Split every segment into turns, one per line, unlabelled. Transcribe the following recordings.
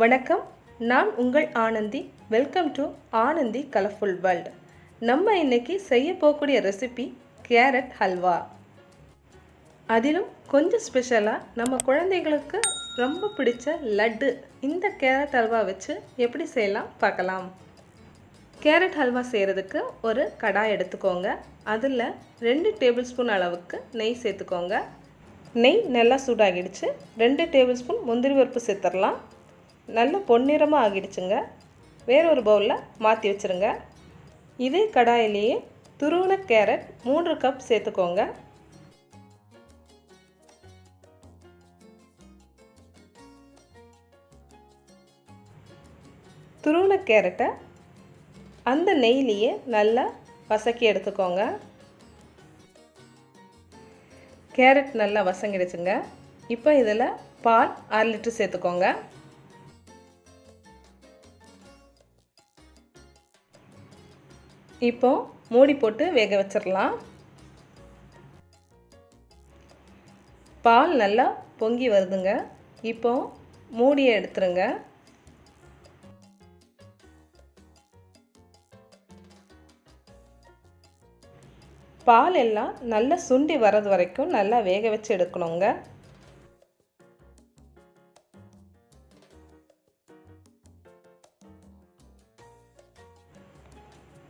வணக்கம், நான் உங்கள் Anandhi. Welcome to Anandhi colourful world. நம்ம இன்னைக்கு செய்ய போகக்கூடிய ரெசிபி கேரட் ஹல்வா. அதிலும் கொஞ்சம் ஸ்பெஷலாக நம்ம குழந்தைகளுக்கு ரொம்ப பிடிச்ச லட்டு இந்த கேரட் ஹல்வா வச்சு எப்படி செய்யலாம் பார்க்கலாம். கேரட் ஹல்வா செய்கிறதுக்கு ஒரு கடாய் எடுத்துக்கோங்க. அதில் 2 டேபிள் ஸ்பூன் அளவுக்கு நெய் சேர்த்துக்கோங்க. நெய் நல்லா சூடாகிடுச்சு. 2 டேபிள் ஸ்பூன் முந்திரி பருப்பு சேர்த்துடலாம். நல்ல பொன்னிறமாக ஆகிடுச்சுங்க. வேறொரு பவுலில் மாற்றி வச்சுருங்க. இதே கடாயிலேயே துருவின கேரட் 3 கப் சேர்த்துக்கோங்க. துருவின கேரட்டை அந்த நெய்லேயே நல்லா வசக்கி எடுத்துக்கோங்க. கேரட் நல்லா வசங்கிடுச்சுங்க. இப்போ இதில் பால் 1/2 லிட்டர் சேர்த்துக்கோங்க. இப்போ மூடி போட்டு வேக வச்சிடலாம். பால் நல்லா பொங்கி வருதுங்க. இப்போ மூடியை எடுத்துருங்க. பால் எல்லாம் நல்லா சுண்டி வர்றது வரைக்கும் நல்லா வேக வச்சு எடுக்கணுங்க.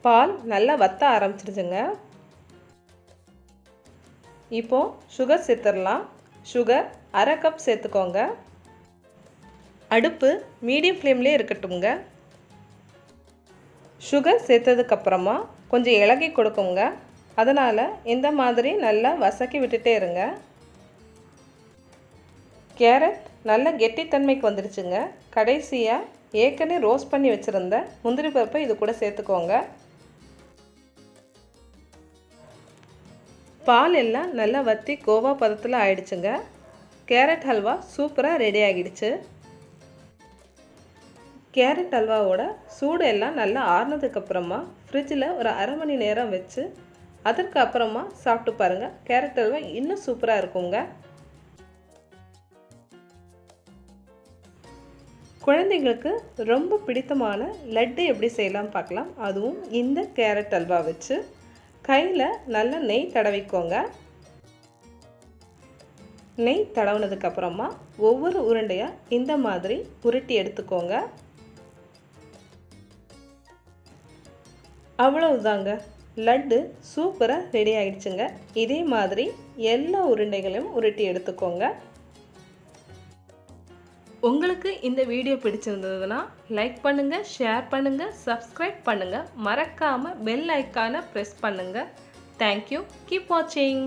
பால் நல்லா வத்த ஆரம்பிச்சிடுச்சுங்க. இப்போ சுகர் சேர்த்துடலாம். சுகர் 1/2 கப் சேர்த்துக்கோங்க. அடுப்பு மீடியம் ஃப்ளேம்லேயே இருக்கட்டும்ங்க. சுகர் சேர்த்ததுக்கப்புறமா கொஞ்சம் இளகி கொடுக்குங்க. அதனால் இந்த மாதிரி நல்லா வசக்கி விட்டுட்டே இருங்க. கேரட் நல்லா கெட்டித்தன்மைக்கு வந்துடுச்சுங்க. கடைசியாக ஏற்கனவே ரோஸ்ட் பண்ணி வச்சுருந்த முந்திரி பருப்பை இது கூட சேர்த்துக்கோங்க. பால் எல்லாம் நல்லா வற்றி கோவா பதத்தில் ஆயிடுச்சுங்க. கேரட் ஹல்வா சூப்பராக ரெடி ஆகிடுச்சு. கேரட் ஹல்வாவோட சூடு எல்லாம் நல்லா ஆறுனதுக்கப்புறமா ஃப்ரிட்ஜில் ஒரு 1/2 மணி நேரம் வச்சு அதற்கு அப்புறமா சாப்பிட்டு பாருங்கள். கேரட் ஹல்வா இன்னும் சூப்பராக இருக்குங்க. குழந்தைங்களுக்கு ரொம்ப பிடித்தமான லட்டு எப்படி செய்யலாம் பார்க்கலாம். அதுவும் இந்த கேரட் ஹல்வா வச்சு கையில் நல்லா நெய் தடவிக்கோங்க. நெய் தடவுனதுக்கப்புறமா ஒவ்வொரு உருண்டையாக இந்த மாதிரி உருட்டி எடுத்துக்கோங்க. அவ்வளவுதாங்க, லட்டு சூப்பராக ரெடி ஆகிடுச்சுங்க. இதே மாதிரி எல்லா உருண்டைகளையும் உருட்டி எடுத்துக்கோங்க. உங்களுக்கு இந்த வீடியோ பிடிச்சிருந்ததுன்னா லைக் பண்ணுங்கள், ஷேர் பண்ணுங்கள், சப்ஸ்கிரைப் பண்ணுங்கள். மறக்காமல் பெல் ஐக்கானை ப்ரெஸ் பண்ணுங்கள். தேங்க்யூ. கீப் வாட்சிங்.